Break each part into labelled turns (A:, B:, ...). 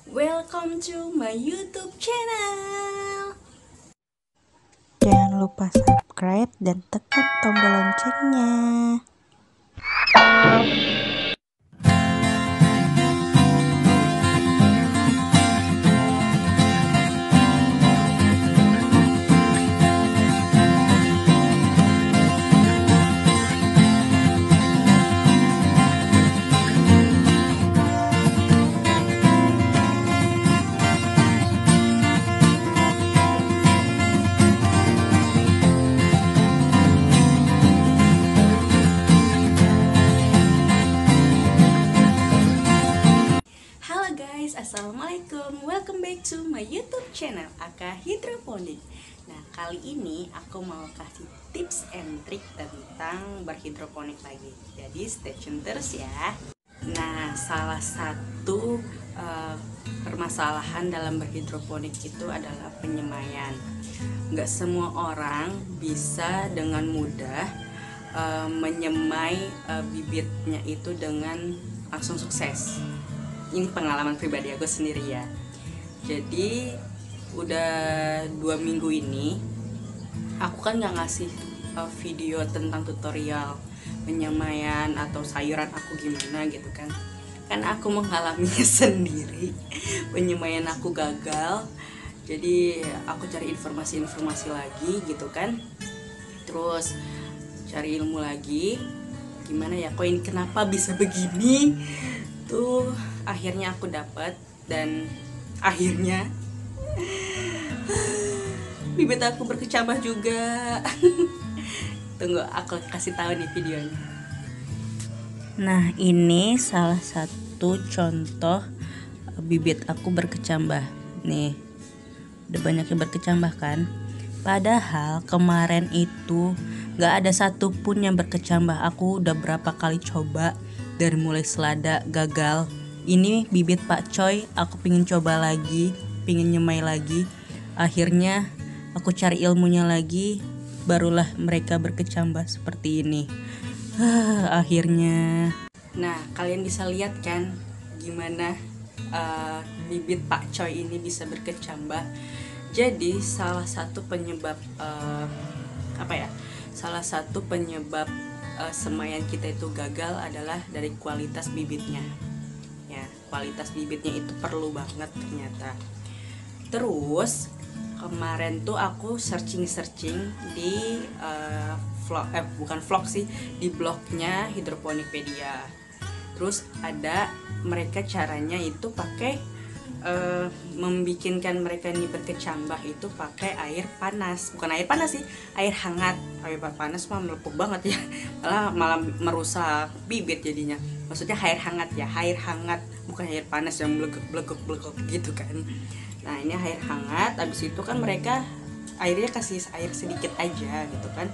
A: Welcome to my YouTube channel.
B: Jangan lupa subscribe dan tekan tombol loncengnya.
A: Halo guys, assalamualaikum. Welcome back to my YouTube channel Aka Hidroponik. Nah, kali ini aku mau kasih tips and trick tentang berhidroponik lagi. Jadi stay tune terus ya. Nah, salah satu permasalahan dalam berhidroponik itu adalah penyemaian. Nggak semua orang bisa dengan mudah menyemai bibitnya itu dengan langsung sukses. Ini pengalaman pribadi aku sendiri ya. Jadi udah 2 minggu ini aku kan nggak ngasih video tentang tutorial penyemaian atau sayuran aku gimana gitu kan. Karena aku mengalaminya sendiri. Penyemaian aku gagal. Jadi aku cari informasi-informasi lagi gitu kan. Terus cari ilmu lagi. Gimana ya, kok ini kenapa bisa begini? Tuh akhirnya aku dapat, dan akhirnya bibit aku berkecambah juga. Tunggu aku kasih tahu nih videonya.
B: Nah, ini salah satu contoh bibit aku berkecambah. Nih, udah banyak yang berkecambah kan? Padahal kemarin itu gak ada satupun yang berkecambah. Aku udah berapa kali coba, dari mulai selada gagal. Ini bibit Pak Coy, aku pingin coba lagi, pingin nyemai lagi. Akhirnya aku cari ilmunya lagi, barulah mereka berkecambah seperti ini. Akhirnya.
A: Nah, kalian bisa lihat kan gimana bibit Pak Coy ini bisa berkecambah. Jadi salah satu penyebab salah satu penyebab semaian kita itu gagal adalah dari kualitas bibitnya. Ya, kualitas bibitnya itu perlu banget ternyata. Terus kemarin tuh aku searching di di blognya Hidroponikpedia. Terus ada mereka caranya itu pakai membikinkan mereka ini berkecambah itu pakai air panas. Bukan air panas sih, air hangat. Air panas mah melepuh banget ya, malah merusak bibit jadinya. Maksudnya air hangat ya, air hangat, bukan air panas yang blegok gitu kan. Nah, ini air hangat. Abis itu kan mereka airnya kasih air sedikit aja gitu kan.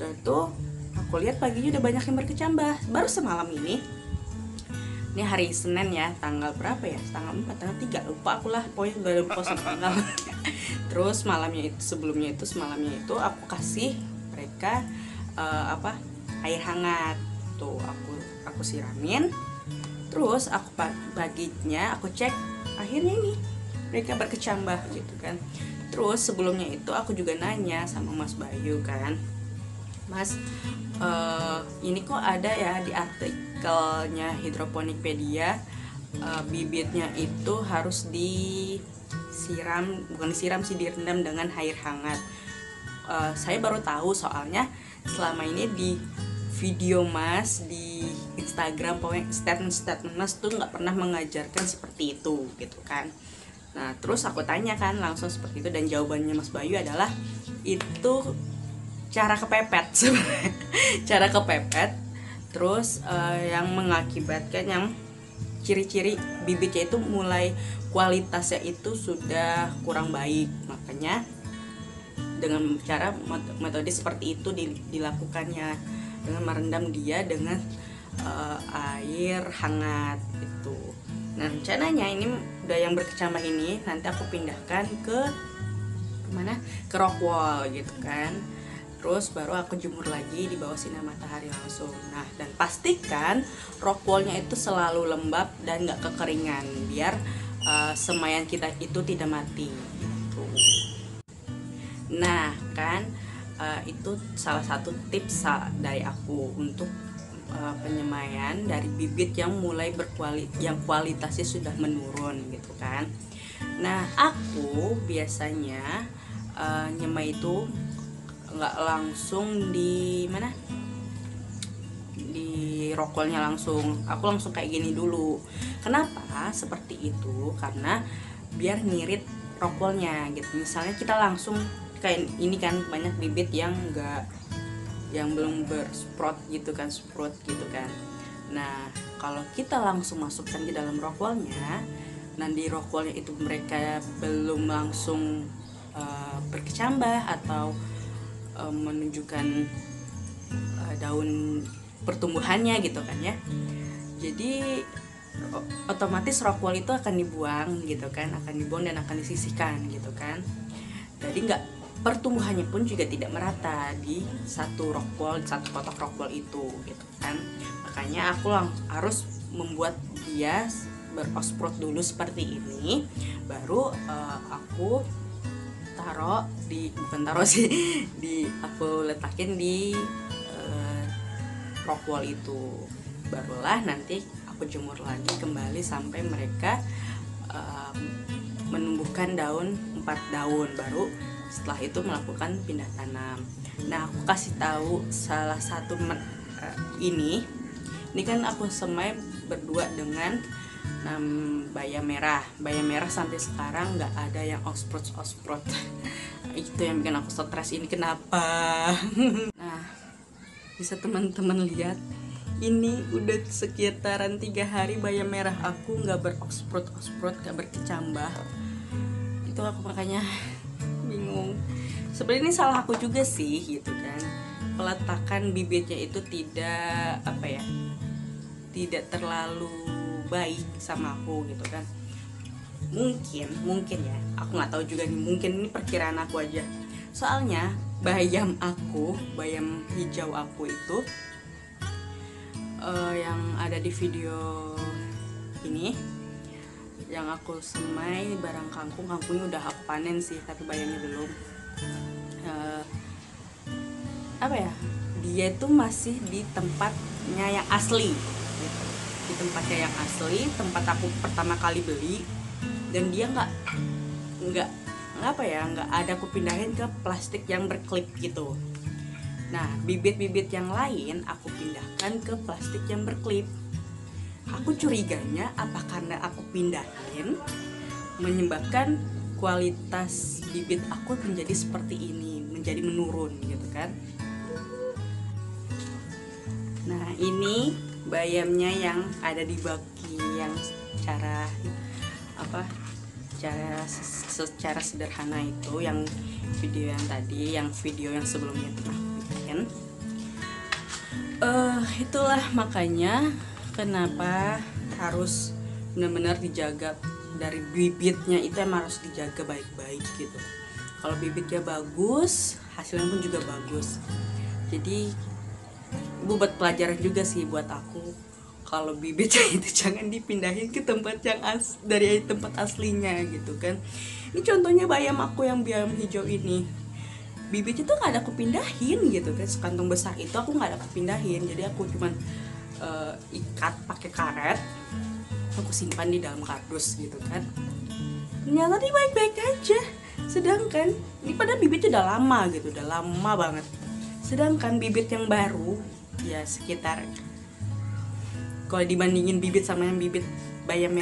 A: Udah tuh aku lihat paginya udah banyak yang berkecambah. Baru semalam ini hari Senin ya, tanggal berapa ya? Tanggal 4, tanggal 3, lupa aku lah. Pokoknya udah lupa sama tanggal. Terus semalamnya itu aku kasih mereka air hangat. Tuh aku siramin. Terus aku baginya aku cek, akhirnya ini mereka berkecambah gitu kan. Terus sebelumnya itu aku juga nanya sama Mas Bayu kan, Mas, ini kok ada ya di artikelnya Hidroponikpedia, bibitnya itu harus direndam dengan air hangat. Saya baru tahu, soalnya selama ini di video Mas di Instagram, pokoknya statement Mas tuh nggak pernah mengajarkan seperti itu gitu kan. Nah, terus aku tanya kan langsung seperti itu, dan jawabannya Mas Bayu adalah itu cara kepepet sebenarnya. Cara kepepet. Terus yang mengakibatkan, yang ciri-ciri bibitnya itu mulai kualitasnya itu sudah kurang baik. Makanya dengan cara metode seperti itu dilakukannya, dengan merendam dia dengan air hangat itu. Nah, rencananya ini udah yang berkecambah ini nanti aku pindahkan ke mana? Ke rock wall gitu kan. Terus baru aku jemur lagi di bawah sinar matahari langsung. Nah, dan pastikan rock wallnya itu selalu lembab dan gak kekeringan, biar semaian kita itu tidak mati gitu. Nah kan, itu salah satu tips dari aku untuk penyemaian dari bibit yang mulai yang kualitasnya sudah menurun gitu kan. Nah aku biasanya nyemai itu nggak langsung di mana, di rokolnya langsung, aku langsung kayak gini dulu. Kenapa seperti itu? Karena biar ngirit rokolnya gitu. Misalnya kita langsung kayak ini kan, banyak bibit yang enggak, yang belum bersprout gitu kan, sprout gitu kan. Nah kalau kita langsung masukkan ke dalam rokolnya, nah di rokolnya itu mereka belum langsung berkecambah atau menunjukkan daun pertumbuhannya gitu kan ya. Jadi otomatis rockwool itu akan dibuang gitu kan, akan dibuang dan akan disisihkan gitu kan. Jadi nggak, pertumbuhannya pun juga tidak merata di satu rockwool, satu kotak rockwool itu gitu kan. Makanya aku harus membuat dia berosprot dulu seperti ini, baru aku taruh di, bukan taruh sih, di aku letakin di rockwool itu. Barulah nanti aku jemur lagi kembali sampai mereka menumbuhkan daun 4 daun, baru setelah itu melakukan pindah tanam. Nah aku kasih tahu salah satu ini kan aku semai berdua dengan bayam merah. Bayam merah sampai sekarang nggak ada yang osprot. Itu yang bikin aku stres ini, kenapa? Nah bisa teman-teman lihat, ini udah sekitaran 3 hari bayam merah aku nggak berosprot, nggak berkecambah. Itu aku makanya bingung. Sebenarnya ini salah aku juga sih gitu kan. Peletakan bibitnya itu tidak tidak terlalu baik sama aku gitu kan. Mungkin ya, aku nggak tahu juga nih, mungkin ini perkiraan aku aja. Soalnya bayam hijau aku itu yang ada di video ini, yang aku semai barang kangkungnya udah aku panen sih, tapi bayamnya belum. Dia itu masih di tempatnya yang asli gitu. Di tempatnya yang asli, tempat aku pertama kali beli, dan dia nggak ada aku pindahin ke plastik yang berklip gitu. Nah bibit-bibit yang lain aku pindahkan ke plastik yang berklip. Aku curiganya apa karena aku pindahin menyebabkan kualitas bibit aku menjadi seperti ini, menjadi menurun gitu kan. Nah ini bayamnya yang ada di baki, yang secara sederhana itu, yang video yang tadi, yang video yang sebelumnya pernah bikin. Itulah makanya kenapa harus benar-benar dijaga dari bibitnya, itu emang harus dijaga baik-baik gitu. Kalau bibitnya bagus, hasilnya pun juga bagus. Jadi buat pelajaran juga sih buat aku, kalau bibitnya itu jangan dipindahin ke tempat yang dari tempat aslinya gitu kan. Ini contohnya bayam aku yang bayam hijau ini, bibitnya tuh nggak ada aku pindahin gitu kan. Sekantong besar itu aku nggak ada aku pindahin, jadi aku cuman ikat pakai karet, aku simpan di dalam kardus gitu kan. Ternyata dia baik-baik aja. Sedangkan ini pada bibitnya udah lama gitu, udah lama banget. Sedangkan bibit yang baru ya sekitar, kalau dibandingin bibit sama yang bibit bayam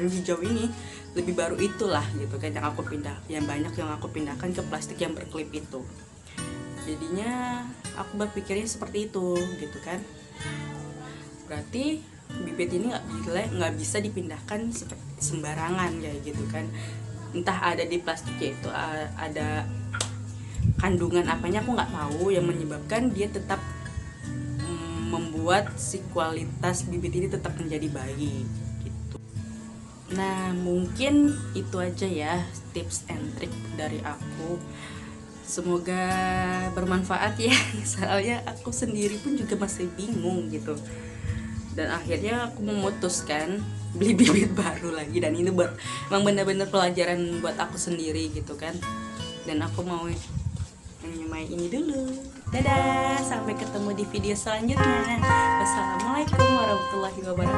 A: hijau ini, lebih baru itulah gitu kan, yang banyak yang aku pindahkan ke plastik yang berklip itu. Jadinya aku berpikirnya seperti itu gitu kan. Berarti bibit ini nggak bisa dipindahkan sembarangan kayak gitu kan. Entah ada di plastiknya itu ada kandungan apanya aku nggak tahu, yang menyebabkan dia tetap membuat si kualitas bibit ini tetap menjadi baik gitu. Nah mungkin itu aja ya tips and trick dari aku, semoga bermanfaat ya. Soalnya aku sendiri pun juga masih bingung gitu, dan akhirnya aku memutuskan beli bibit baru lagi. Dan ini buat emang bener-bener pelajaran buat aku sendiri gitu kan. Dan aku mau menyemai ini dulu. Dadah, sampai ketemu di video selanjutnya. Wassalamualaikum warahmatullahi wabarakatuh.